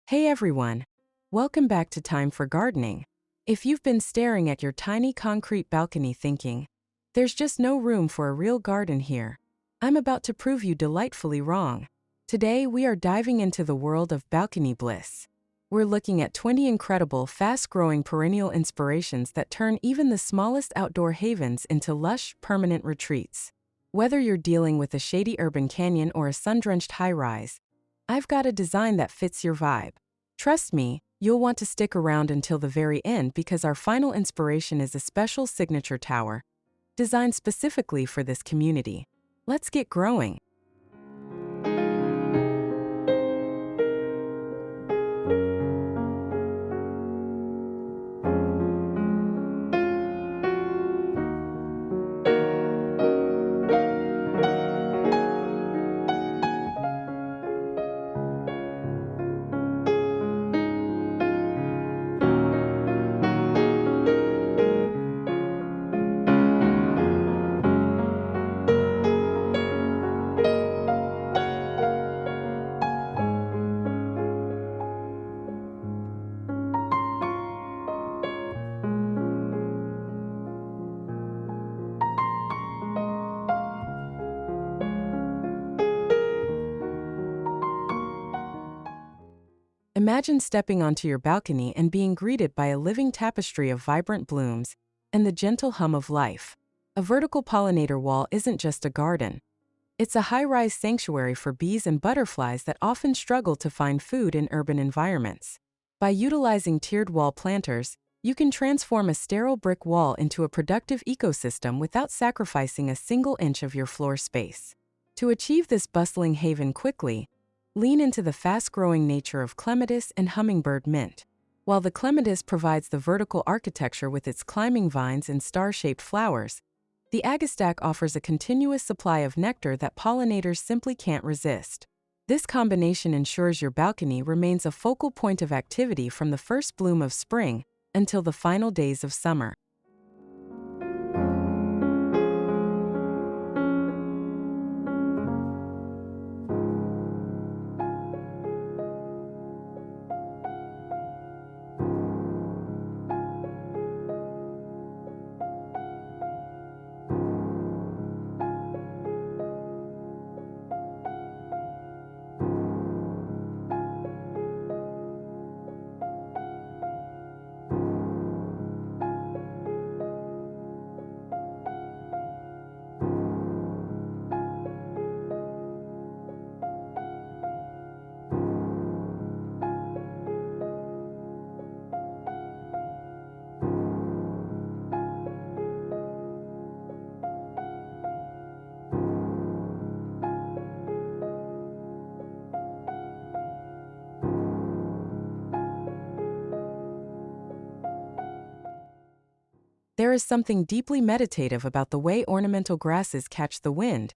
Hey everyone! Welcome back to Time for Gardening. If you've been staring at your tiny concrete balcony thinking, there's just no room for a real garden here, I'm about to prove you delightfully wrong. Today we are diving into the world of balcony bliss. We're looking at 20 incredible, fast-growing perennial inspirations that turn even the smallest outdoor havens into lush, permanent retreats. Whether you're dealing with a shady urban canyon or a sun-drenched high-rise, I've got a design that fits your vibe. Trust me, you'll want to stick around until the very end because our final inspiration is a special signature tower, designed specifically for this community. Let's get growing. Imagine stepping onto your balcony and being greeted by a living tapestry of vibrant blooms and the gentle hum of life. A vertical pollinator wall isn't just a garden. It's a high-rise sanctuary for bees and butterflies that often struggle to find food in urban environments. By utilizing tiered wall planters, you can transform a sterile brick wall into a productive ecosystem without sacrificing a single inch of your floor space. To achieve this bustling haven quickly, lean into the fast-growing nature of Clematis and hummingbird mint. While the Clematis provides the vertical architecture with its climbing vines and star-shaped flowers, the Agastache offers a continuous supply of nectar that pollinators simply can't resist. This combination ensures your balcony remains a focal point of activity from the first bloom of spring until the final days of summer. There is something deeply meditative about the way ornamental grasses catch the wind,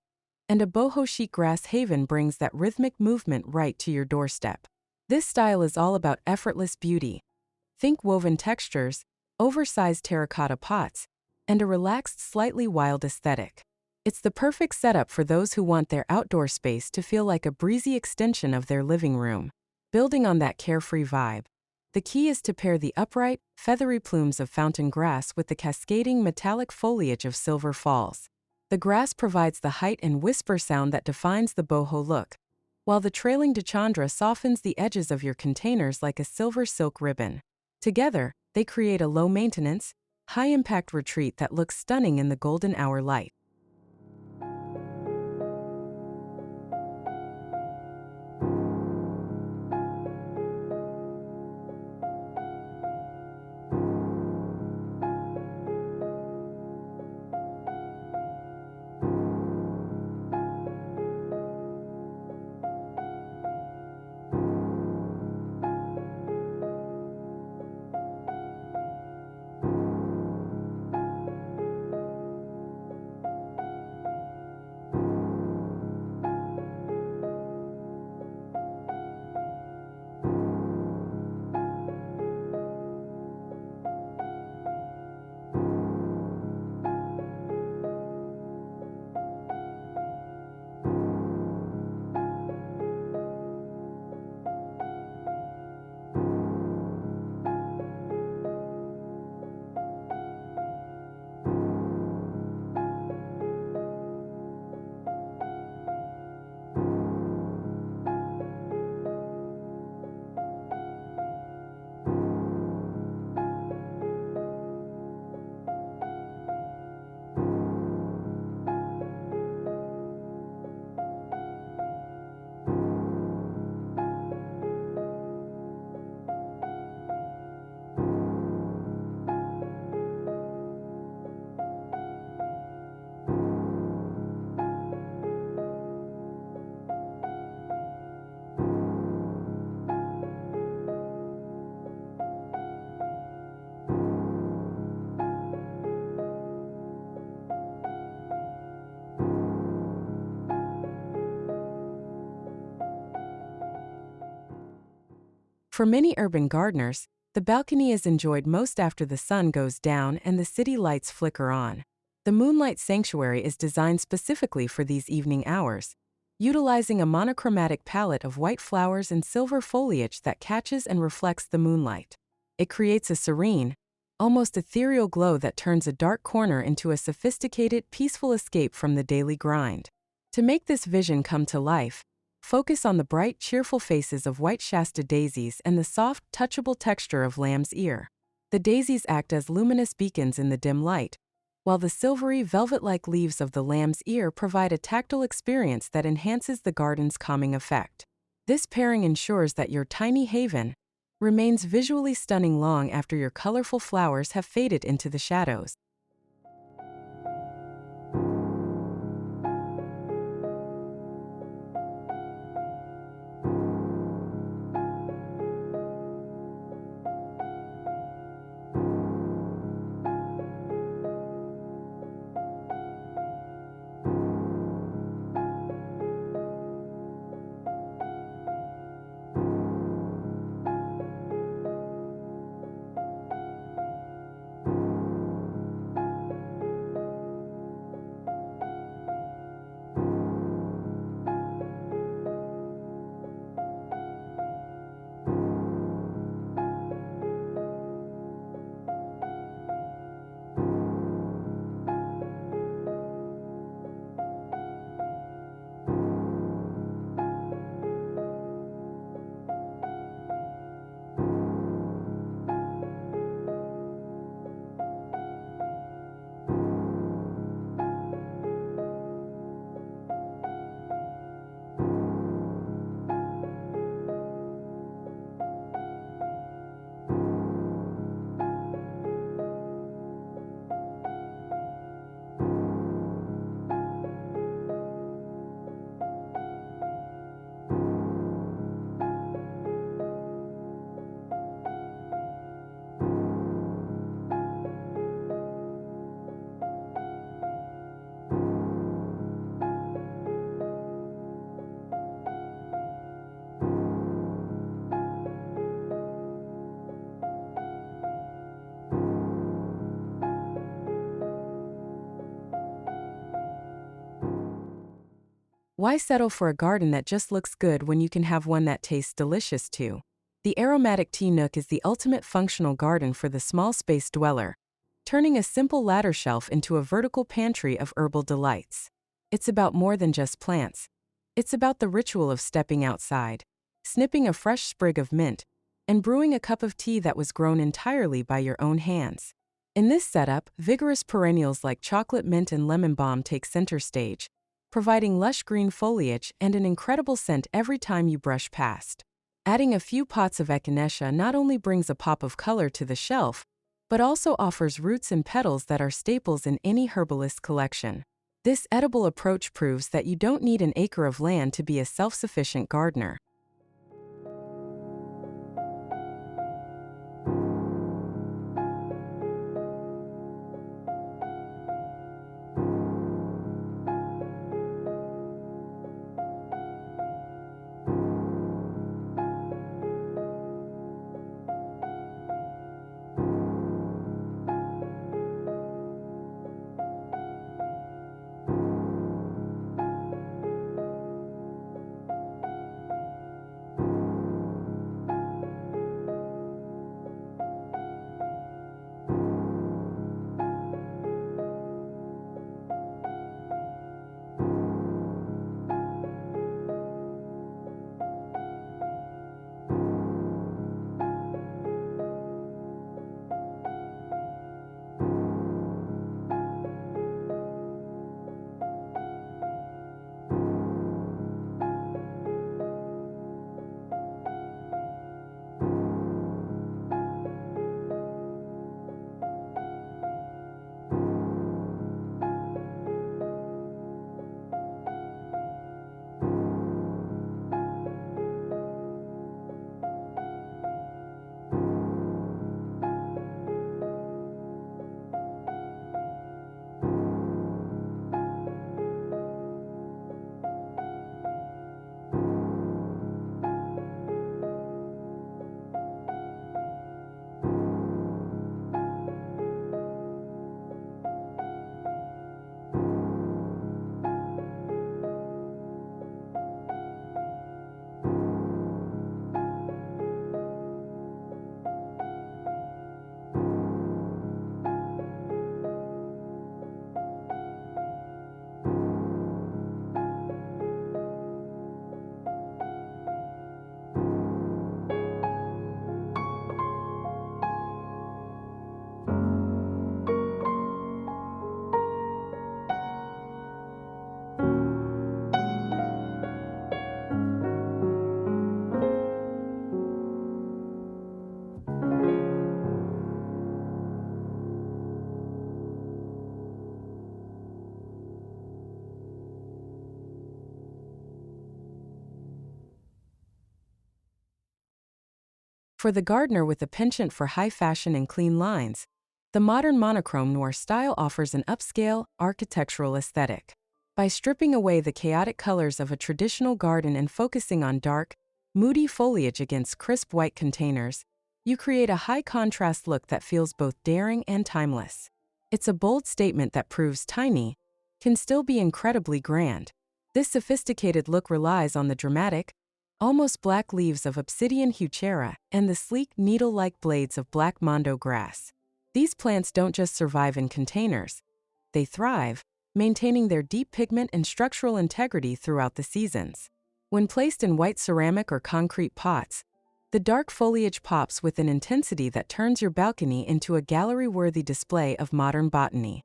and a Boho-Chic grass haven brings that rhythmic movement right to your doorstep. This style is all about effortless beauty. Think woven textures, oversized terracotta pots, and a relaxed, slightly wild aesthetic. It's the perfect setup for those who want their outdoor space to feel like a breezy extension of their living room. Building on that carefree vibe, the key is to pair the upright, feathery plumes of fountain grass with the cascading metallic foliage of Silver Falls. The grass provides the height and whisper sound that defines the boho look, while the trailing dichandra softens the edges of your containers like a silver silk ribbon. Together, they create a low-maintenance, high-impact retreat that looks stunning in the golden hour light. For many urban gardeners, the balcony is enjoyed most after the sun goes down and the city lights flicker on. The Moonlight Sanctuary is designed specifically for these evening hours, utilizing a monochromatic palette of white flowers and silver foliage that catches and reflects the moonlight. It creates a serene, almost ethereal glow that turns a dark corner into a sophisticated, peaceful escape from the daily grind. To make this vision come to life, focus on the bright, cheerful faces of white Shasta daisies and the soft, touchable texture of lamb's ear. The daisies act as luminous beacons in the dim light, while the silvery, velvet-like leaves of the lamb's ear provide a tactile experience that enhances the garden's calming effect. This pairing ensures that your tiny haven remains visually stunning long after your colorful flowers have faded into the shadows. Why settle for a garden that just looks good when you can have one that tastes delicious too? The Aromatic Tea Nook is the ultimate functional garden for the small space dweller, turning a simple ladder shelf into a vertical pantry of herbal delights. It's about more than just plants. It's about the ritual of stepping outside, snipping a fresh sprig of mint, and brewing a cup of tea that was grown entirely by your own hands. In this setup, vigorous perennials like chocolate mint and lemon balm take center stage, providing lush green foliage and an incredible scent every time you brush past. Adding a few pots of echinacea not only brings a pop of color to the shelf, but also offers roots and petals that are staples in any herbalist collection. This edible approach proves that you don't need an acre of land to be a self-sufficient gardener. For the gardener with a penchant for high fashion and clean lines, the modern monochrome noir style offers an upscale, architectural aesthetic. By stripping away the chaotic colors of a traditional garden and focusing on dark, moody foliage against crisp white containers, you create a high-contrast look that feels both daring and timeless. It's a bold statement that proves tiny can still be incredibly grand. This sophisticated look relies on the dramatic, almost black leaves of Obsidian heuchera and the sleek, needle-like blades of black mondo grass. These plants don't just survive in containers, they thrive, maintaining their deep pigment and structural integrity throughout the seasons. When placed in white ceramic or concrete pots, the dark foliage pops with an intensity that turns your balcony into a gallery-worthy display of modern botany.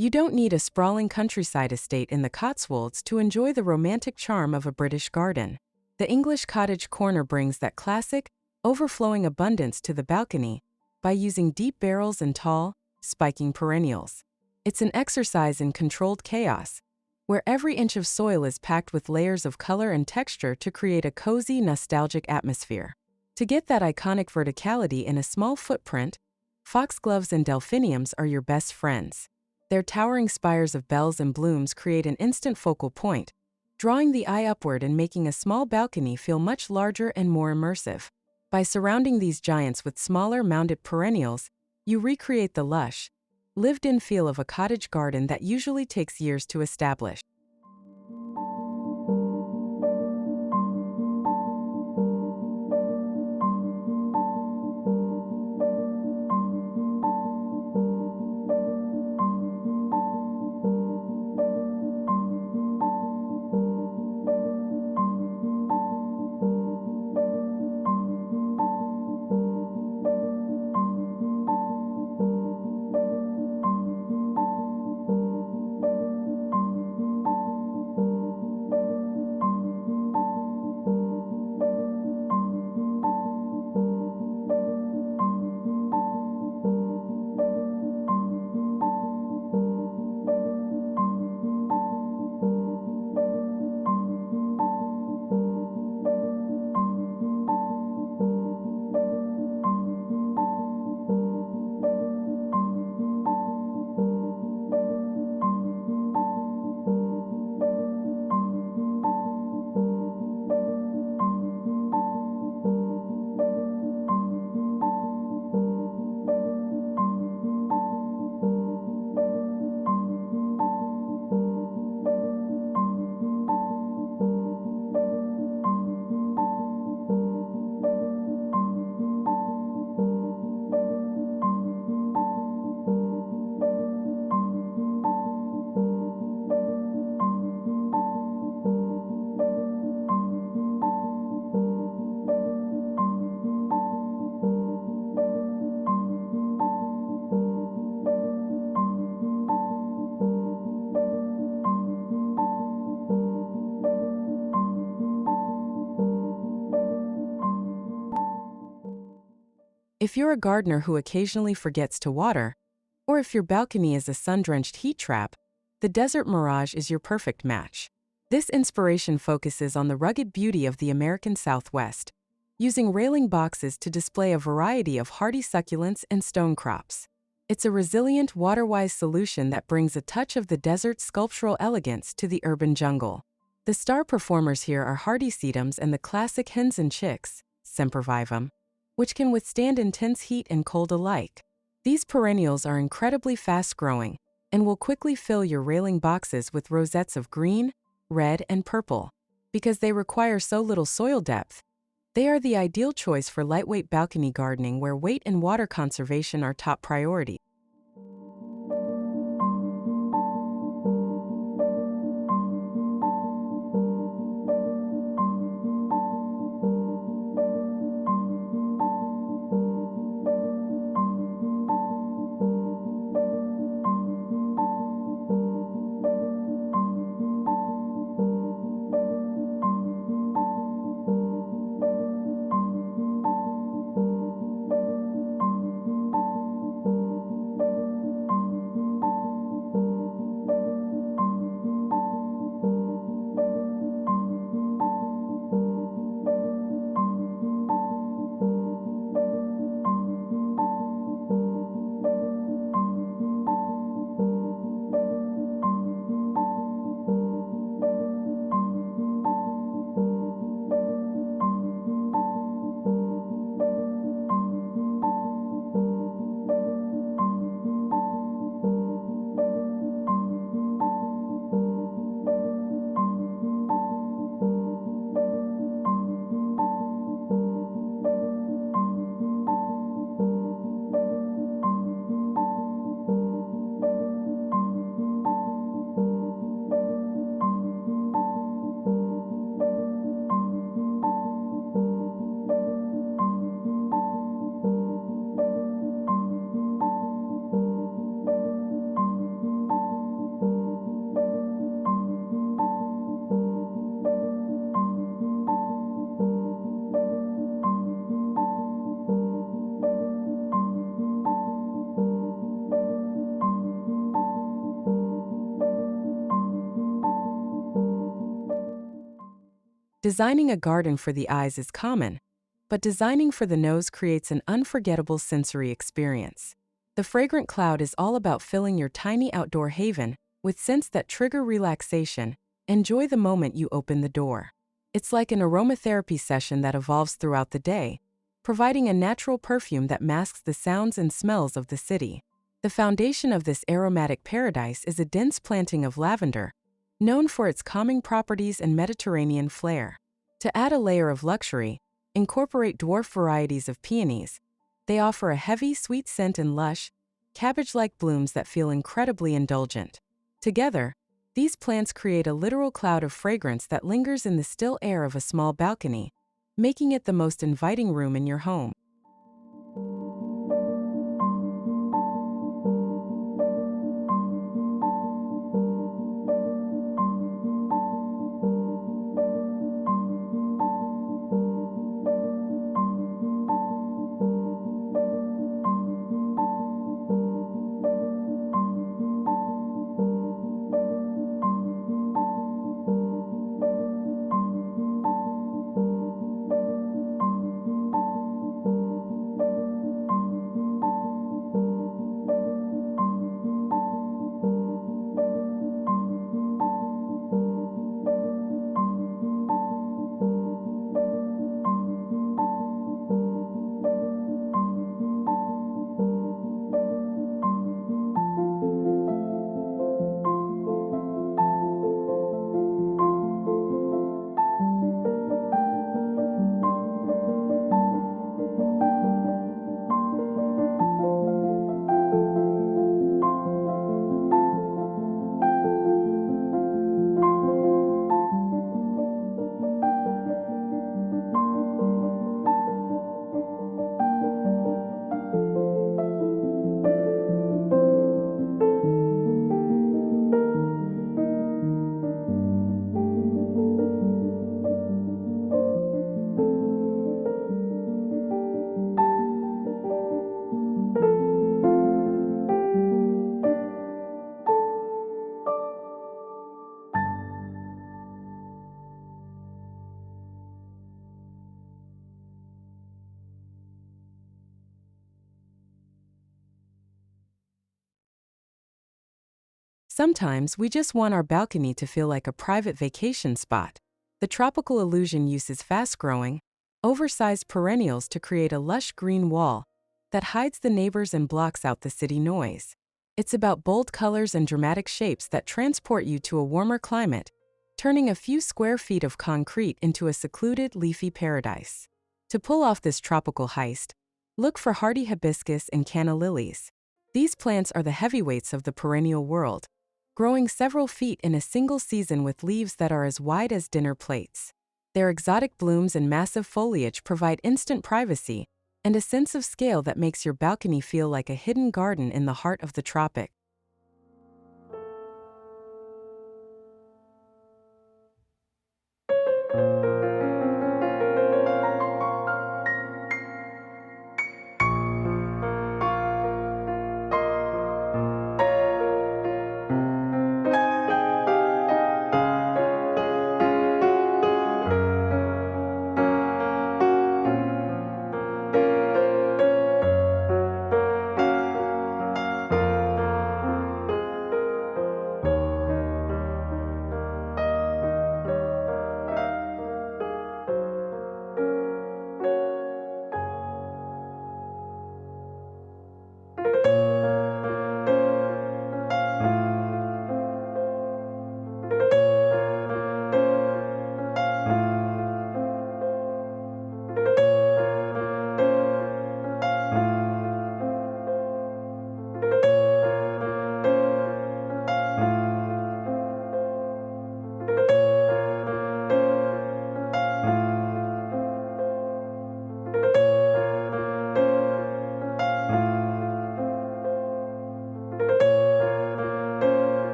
You don't need a sprawling countryside estate in the Cotswolds to enjoy the romantic charm of a British garden. The English cottage corner brings that classic, overflowing abundance to the balcony by using deep barrels and tall, spiking perennials. It's an exercise in controlled chaos, where every inch of soil is packed with layers of color and texture to create a cozy, nostalgic atmosphere. To get that iconic verticality in a small footprint, foxgloves and delphiniums are your best friends. Their towering spires of bells and blooms create an instant focal point, drawing the eye upward and making a small balcony feel much larger and more immersive. By surrounding these giants with smaller mounded perennials, you recreate the lush, lived-in feel of a cottage garden that usually takes years to establish. Thank you. If you're a gardener who occasionally forgets to water, or if your balcony is a sun-drenched heat trap, the Desert Mirage is your perfect match. This inspiration focuses on the rugged beauty of the American Southwest, using railing boxes to display a variety of hardy succulents and stone crops. It's a resilient, water-wise solution that brings a touch of the desert's sculptural elegance to the urban jungle. The star performers here are hardy sedums and the classic hens and chicks, sempervivum, which can withstand intense heat and cold alike. These perennials are incredibly fast-growing and will quickly fill your railing boxes with rosettes of green, red, and purple. Because they require so little soil depth, they are the ideal choice for lightweight balcony gardening where weight and water conservation are top priority. Designing a garden for the eyes is common, but designing for the nose creates an unforgettable sensory experience. The Fragrant Cloud is all about filling your tiny outdoor haven with scents that trigger relaxation. Enjoy the moment you open the door. It's like an aromatherapy session that evolves throughout the day, providing a natural perfume that masks the sounds and smells of the city. The foundation of this aromatic paradise is a dense planting of lavender, known for its calming properties and Mediterranean flair. To add a layer of luxury, incorporate dwarf varieties of peonies. They offer a heavy, sweet scent and lush, cabbage-like blooms that feel incredibly indulgent. Together, these plants create a literal cloud of fragrance that lingers in the still air of a small balcony, making it the most inviting room in your home. Sometimes we just want our balcony to feel like a private vacation spot. The tropical illusion uses fast-growing, oversized perennials to create a lush green wall that hides the neighbors and blocks out the city noise. It's about bold colors and dramatic shapes that transport you to a warmer climate, turning a few square feet of concrete into a secluded, leafy paradise. To pull off this tropical heist, look for hardy hibiscus and canna lilies. These plants are the heavyweights of the perennial world, growing several feet in a single season with leaves that are as wide as dinner plates. Their exotic blooms and massive foliage provide instant privacy and a sense of scale that makes your balcony feel like a hidden garden in the heart of the tropics.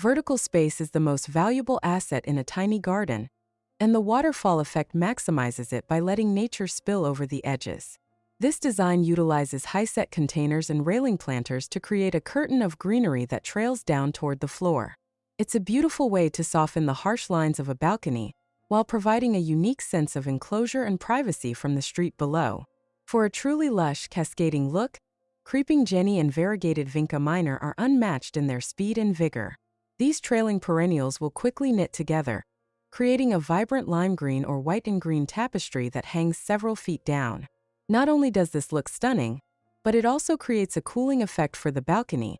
Vertical space is the most valuable asset in a tiny garden, and the waterfall effect maximizes it by letting nature spill over the edges. This design utilizes high-set containers and railing planters to create a curtain of greenery that trails down toward the floor. It's a beautiful way to soften the harsh lines of a balcony while providing a unique sense of enclosure and privacy from the street below. For a truly lush, cascading look, Creeping Jenny and variegated Vinca minor are unmatched in their speed and vigor. These trailing perennials will quickly knit together, creating a vibrant lime green or white and green tapestry that hangs several feet down. Not only does this look stunning, but it also creates a cooling effect for the balcony,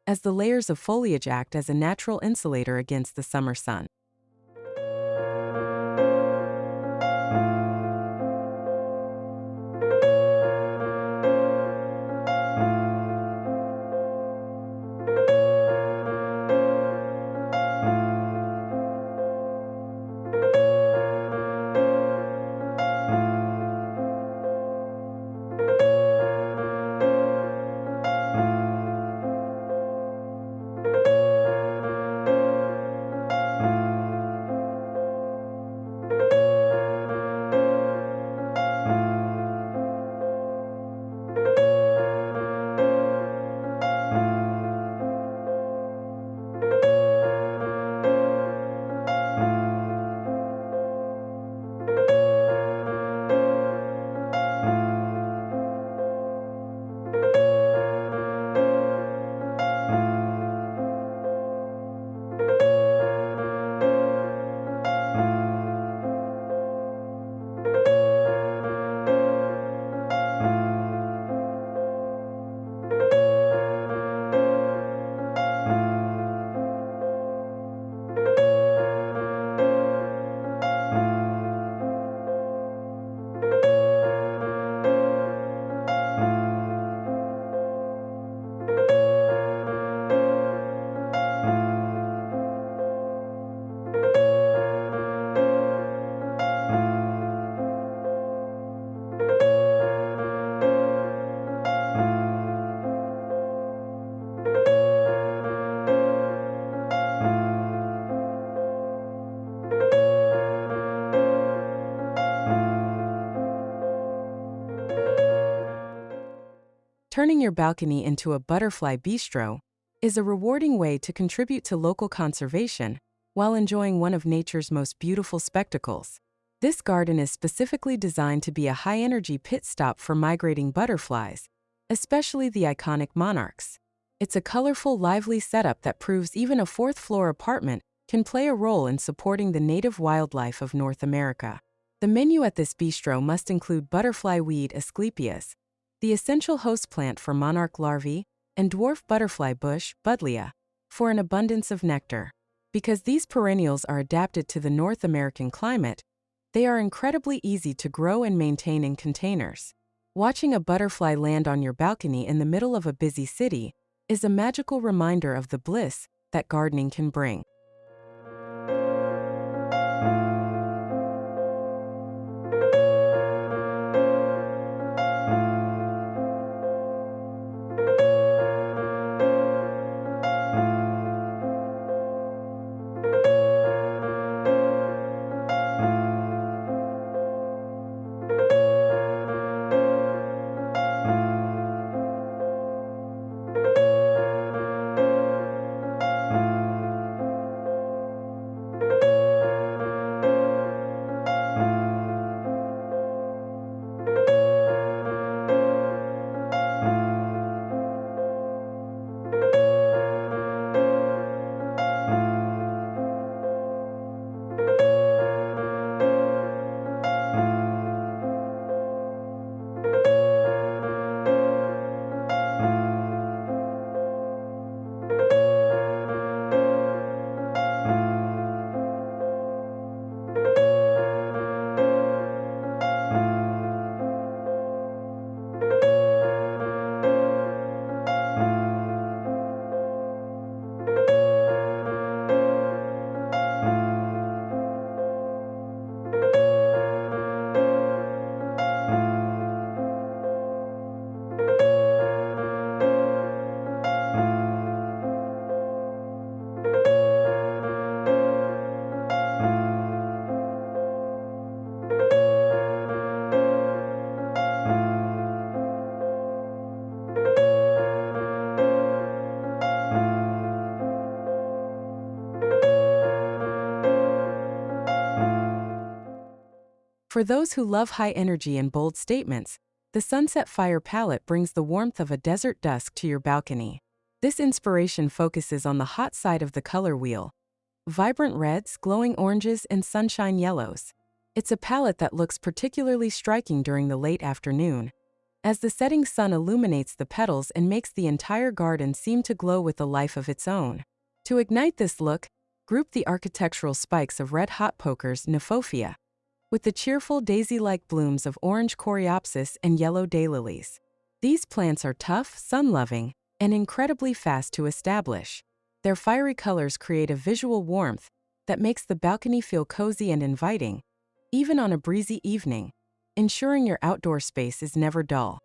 as the layers of foliage act as a natural insulator against the summer sun. Turning your balcony into a butterfly bistro is a rewarding way to contribute to local conservation while enjoying one of nature's most beautiful spectacles. This garden is specifically designed to be a high-energy pit stop for migrating butterflies, especially the iconic monarchs. It's a colorful, lively setup that proves even a fourth-floor apartment can play a role in supporting the native wildlife of North America. The menu at this bistro must include butterfly weed Asclepias, the essential host plant for monarch larvae, and dwarf butterfly bush Buddleia, for an abundance of nectar. Because these perennials are adapted to the North American climate, they are incredibly easy to grow and maintain in containers. Watching a butterfly land on your balcony in the middle of a busy city is a magical reminder of the bliss that gardening can bring. For those who love high energy and bold statements, the Sunset Fire palette brings the warmth of a desert dusk to your balcony. This inspiration focuses on the hot side of the color wheel: vibrant reds, glowing oranges, and sunshine yellows. It's a palette that looks particularly striking during the late afternoon, as the setting sun illuminates the petals and makes the entire garden seem to glow with a life of its own. To ignite this look, group the architectural spikes of red-hot pokers Nymphophea with the cheerful daisy-like blooms of orange coreopsis and yellow daylilies. These plants are tough, sun-loving, and incredibly fast to establish. Their fiery colors create a visual warmth that makes the balcony feel cozy and inviting, even on a breezy evening, ensuring your outdoor space is never dull.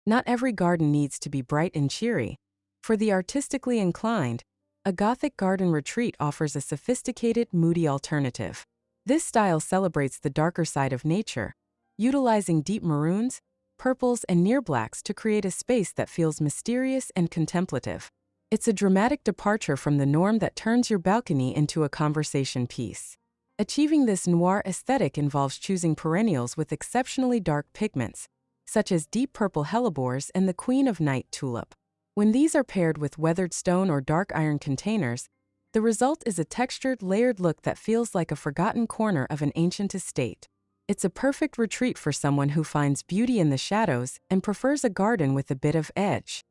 Not every garden needs to be bright and cheery. For the artistically inclined, a Gothic garden retreat offers a sophisticated, moody alternative. This style celebrates the darker side of nature, utilizing deep maroons, purples, and near blacks to create a space that feels mysterious and contemplative. It's a dramatic departure from the norm that turns your balcony into a conversation piece. Achieving this noir aesthetic involves choosing perennials with exceptionally dark pigments, such as deep purple hellebores and the Queen of Night tulip. When these are paired with weathered stone or dark iron containers, the result is a textured, layered look that feels like a forgotten corner of an ancient estate. It's a perfect retreat for someone who finds beauty in the shadows and prefers a garden with a bit of edge.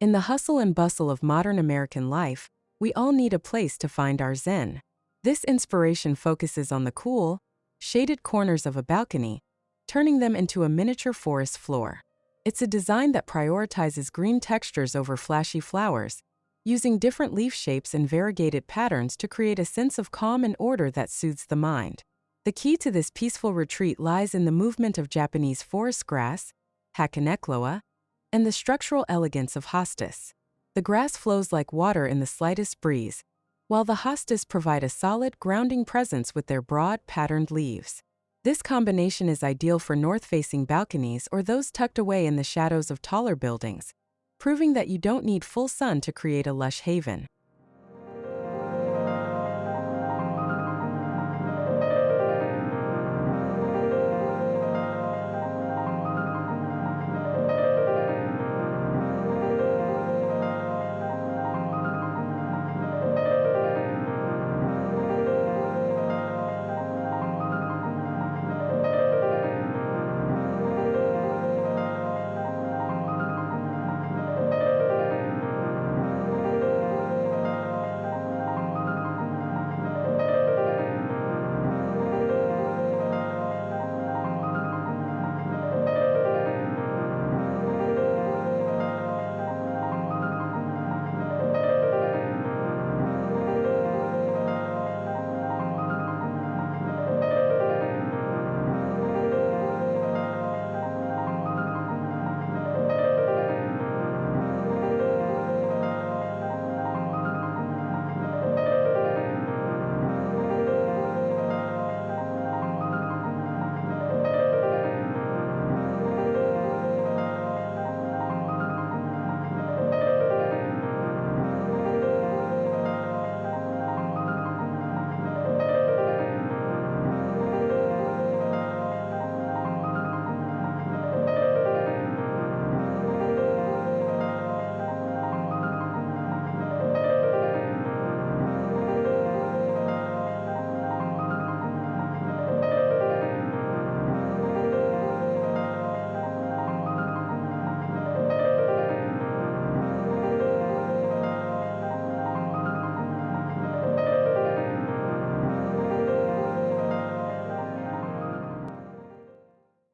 In the hustle and bustle of modern American life, we all need a place to find our zen. This inspiration focuses on the cool, shaded corners of a balcony, turning them into a miniature forest floor. It's a design that prioritizes green textures over flashy flowers, using different leaf shapes and variegated patterns to create a sense of calm and order that soothes the mind. The key to this peaceful retreat lies in the movement of Japanese forest grass, Hakanekloa, and the structural elegance of hostas. The grass flows like water in the slightest breeze, while the hostas provide a solid, grounding presence with their broad, patterned leaves. This combination is ideal for north-facing balconies or those tucked away in the shadows of taller buildings, proving that you don't need full sun to create a lush haven.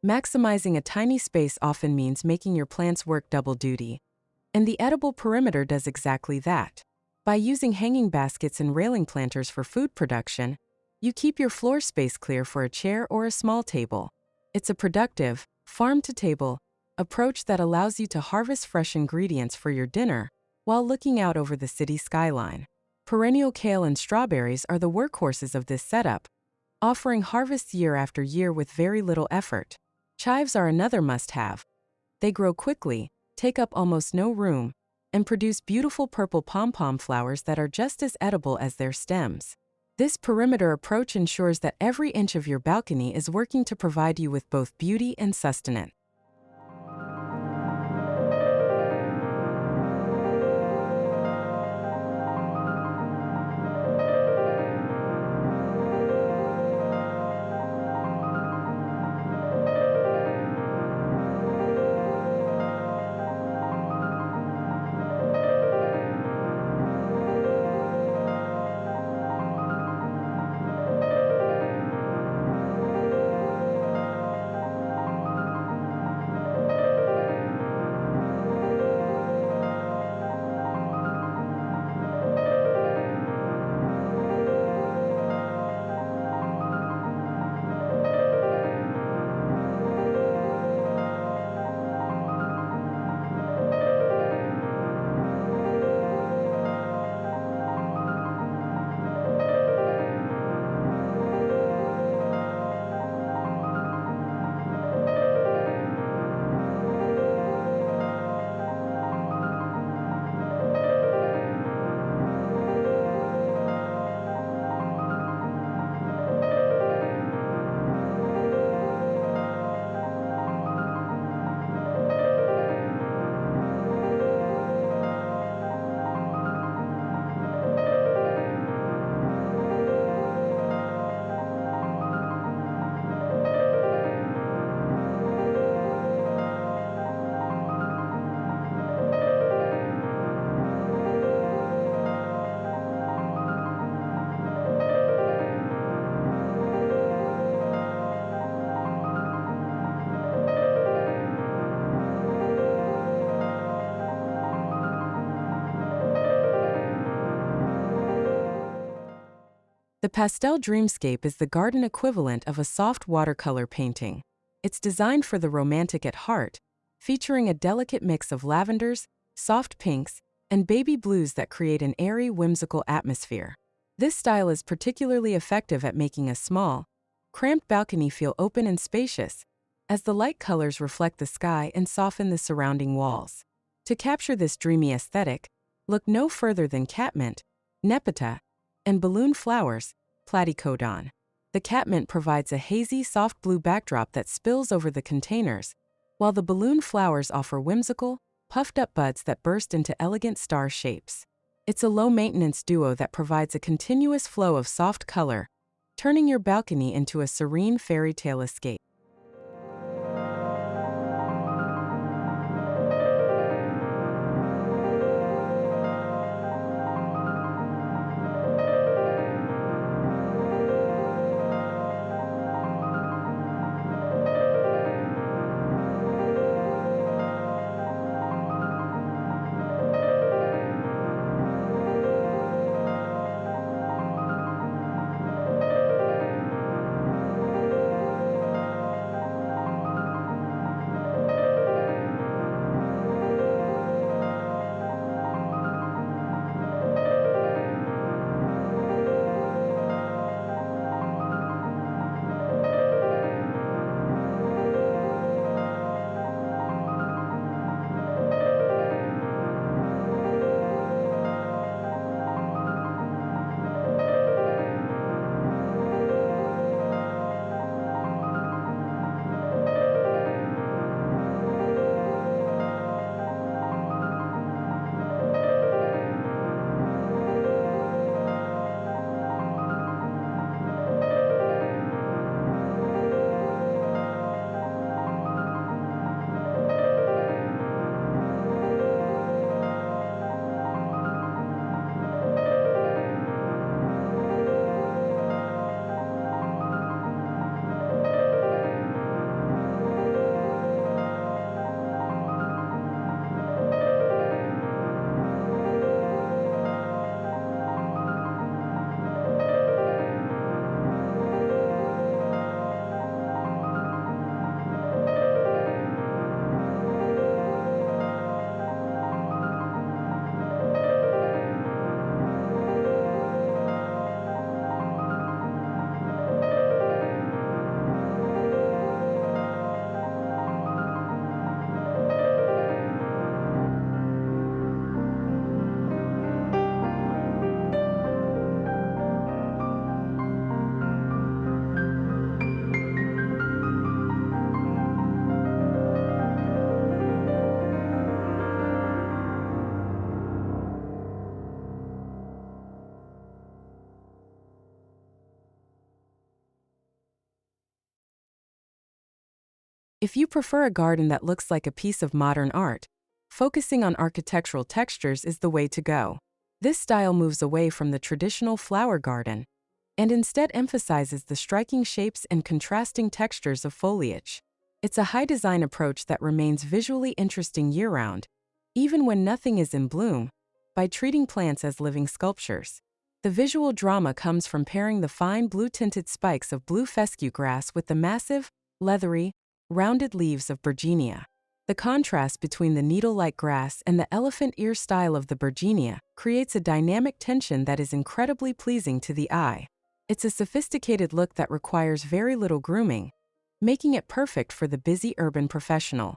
Maximizing a tiny space often means making your plants work double duty. And the edible perimeter does exactly that. By using hanging baskets and railing planters for food production, you keep your floor space clear for a chair or a small table. It's a productive, farm-to-table approach that allows you to harvest fresh ingredients for your dinner while looking out over the city skyline. Perennial kale and strawberries are the workhorses of this setup, offering harvests year after year with very little effort. Chives are another must-have. They grow quickly, take up almost no room, and produce beautiful purple pom-pom flowers that are just as edible as their stems. This perimeter approach ensures that every inch of your balcony is working to provide you with both beauty and sustenance. The Pastel Dreamscape is the garden equivalent of a soft watercolor painting. It's designed for the romantic at heart, featuring a delicate mix of lavenders, soft pinks, and baby blues that create an airy, whimsical atmosphere. This style is particularly effective at making a small, cramped balcony feel open and spacious, as the light colors reflect the sky and soften the surrounding walls. To capture this dreamy aesthetic, look no further than catmint, nepeta, and balloon flowers, platycodon. The catmint provides a hazy, soft blue backdrop that spills over the containers, while the balloon flowers offer whimsical, puffed-up buds that burst into elegant star shapes. It's a low-maintenance duo that provides a continuous flow of soft color, turning your balcony into a serene fairy tale escape. If you prefer a garden that looks like a piece of modern art, focusing on architectural textures is the way to go. This style moves away from the traditional flower garden and instead emphasizes the striking shapes and contrasting textures of foliage. It's a high design approach that remains visually interesting year-round, even when nothing is in bloom, by treating plants as living sculptures. The visual drama comes from pairing the fine blue-tinted spikes of blue fescue grass with the massive, leathery, rounded leaves of Bergenia. The contrast between the needle-like grass and the elephant ear style of the Bergenia creates a dynamic tension that is incredibly pleasing to the eye. It's a sophisticated look that requires very little grooming, making it perfect for the busy urban professional.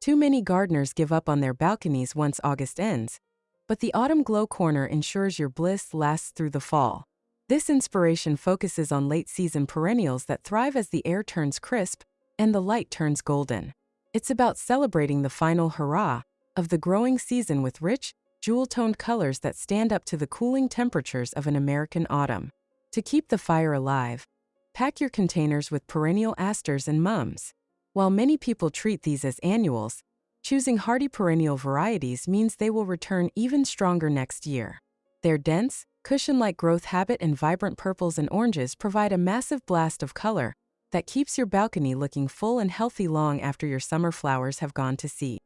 Too many gardeners give up on their balconies once August ends, but the Autumn Glow Corner ensures your bliss lasts through the fall. This inspiration focuses on late-season perennials that thrive as the air turns crisp and the light turns golden. It's about celebrating the final hurrah of the growing season with rich, jewel-toned colors that stand up to the cooling temperatures of an American autumn. To keep the fire alive, pack your containers with perennial asters and mums. While many people treat these as annuals, choosing hardy perennial varieties means they will return even stronger next year. Their dense, cushion-like growth habit and vibrant purples and oranges provide a massive blast of color that keeps your balcony looking full and healthy long after your summer flowers have gone to seed.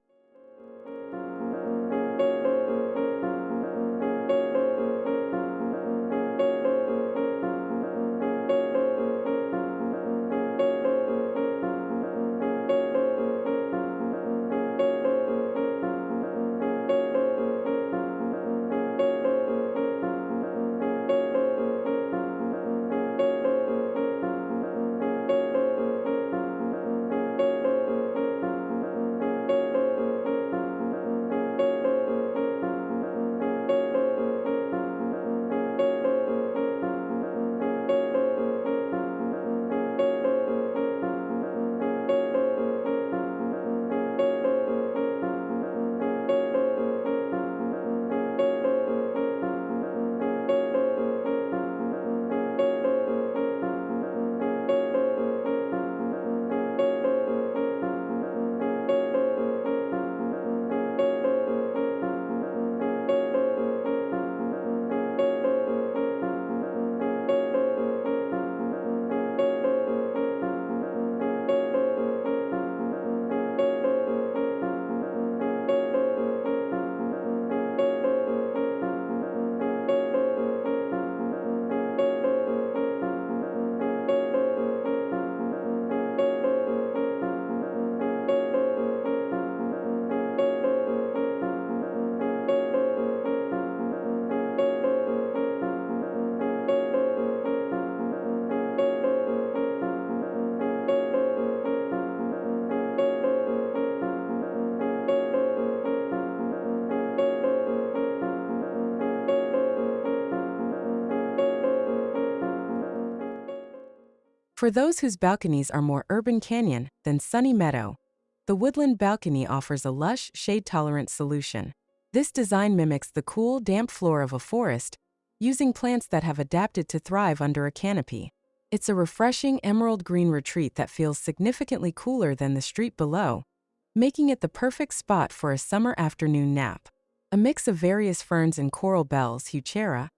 For those whose balconies are more urban canyon than sunny meadow, the Woodland Balcony offers a lush, shade-tolerant solution. This design mimics the cool, damp floor of a forest, using plants that have adapted to thrive under a canopy. It's a refreshing emerald green retreat that feels significantly cooler than the street below, making it the perfect spot for a summer afternoon nap. A mix of various ferns and coral bells, Heuchera,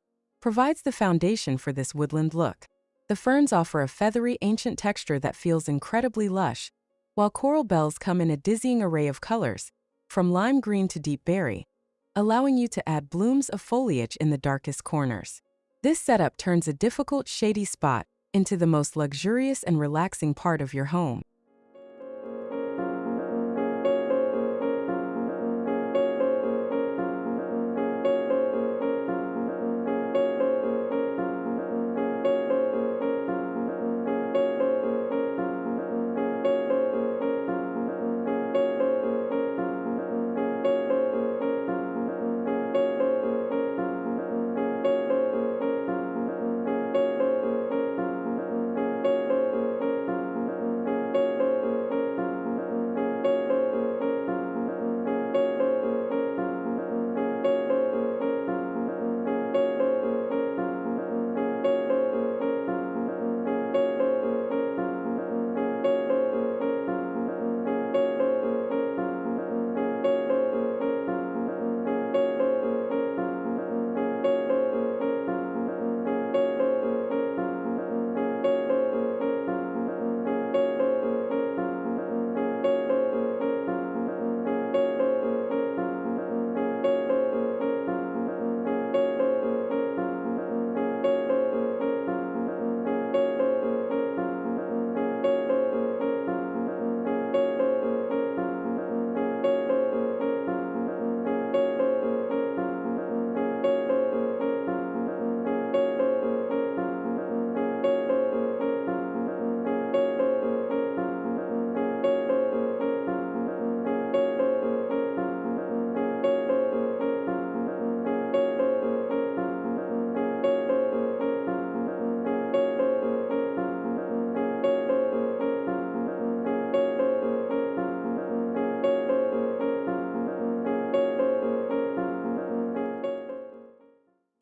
provides the foundation for this woodland look. The ferns offer a feathery, ancient texture that feels incredibly lush, while coral bells come in a dizzying array of colors, from lime green to deep berry, allowing you to add blooms of foliage in the darkest corners. This setup turns a difficult, shady spot into the most luxurious and relaxing part of your home.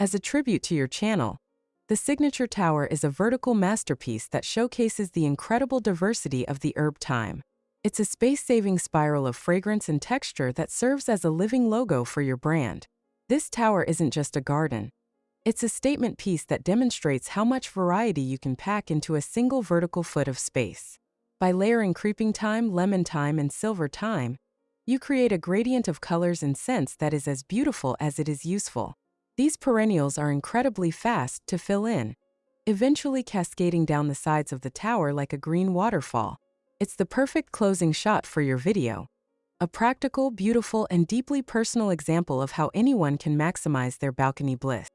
As a tribute to your channel, the signature tower is a vertical masterpiece that showcases the incredible diversity of the herb thyme. It's a space-saving spiral of fragrance and texture that serves as a living logo for your brand. This tower isn't just a garden. It's a statement piece that demonstrates how much variety you can pack into a single vertical foot of space. By layering creeping thyme, lemon thyme, and silver thyme, you create a gradient of colors and scents that is as beautiful as it is useful. These perennials are incredibly fast to fill in, eventually cascading down the sides of the tower like a green waterfall. It's the perfect closing shot for your video. A practical, beautiful, and deeply personal example of how anyone can maximize their balcony bliss.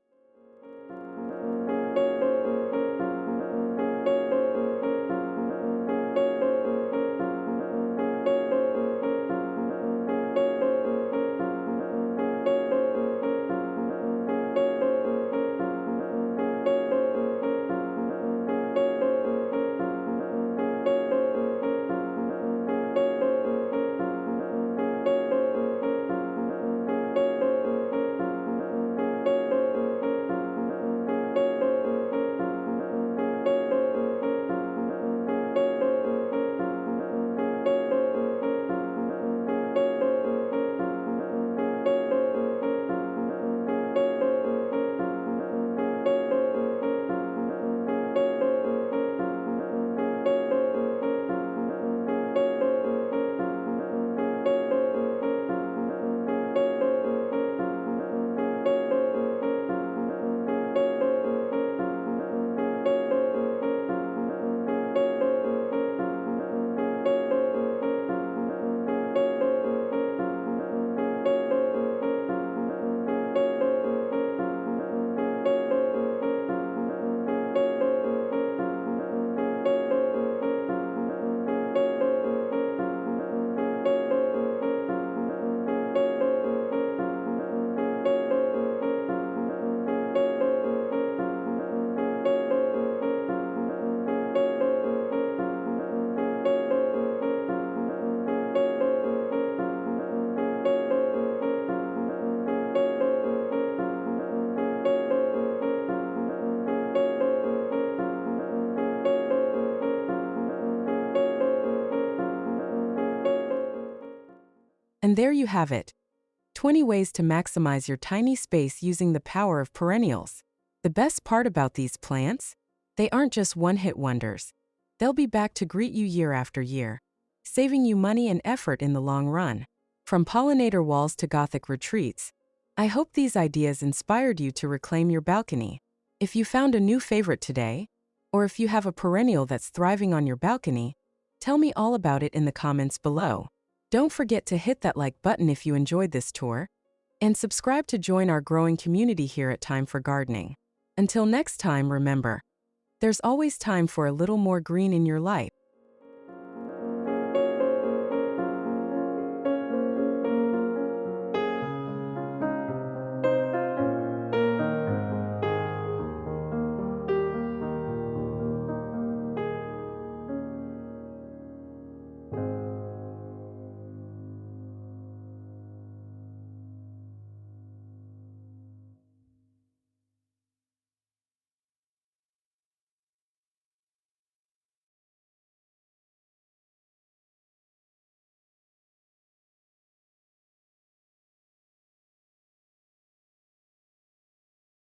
And there you have it. 20 ways to maximize your tiny space using the power of perennials. The best part about these plants? They aren't just one-hit wonders. They'll be back to greet you year after year, saving you money and effort in the long run. From pollinator walls to Gothic retreats, I hope these ideas inspired you to reclaim your balcony. If you found a new favorite today, or if you have a perennial that's thriving on your balcony, tell me all about it in the comments below. Don't forget to hit that like button if you enjoyed this tour, and subscribe to join our growing community here at Time for Gardening. Until next time, remember, there's always time for a little more green in your life.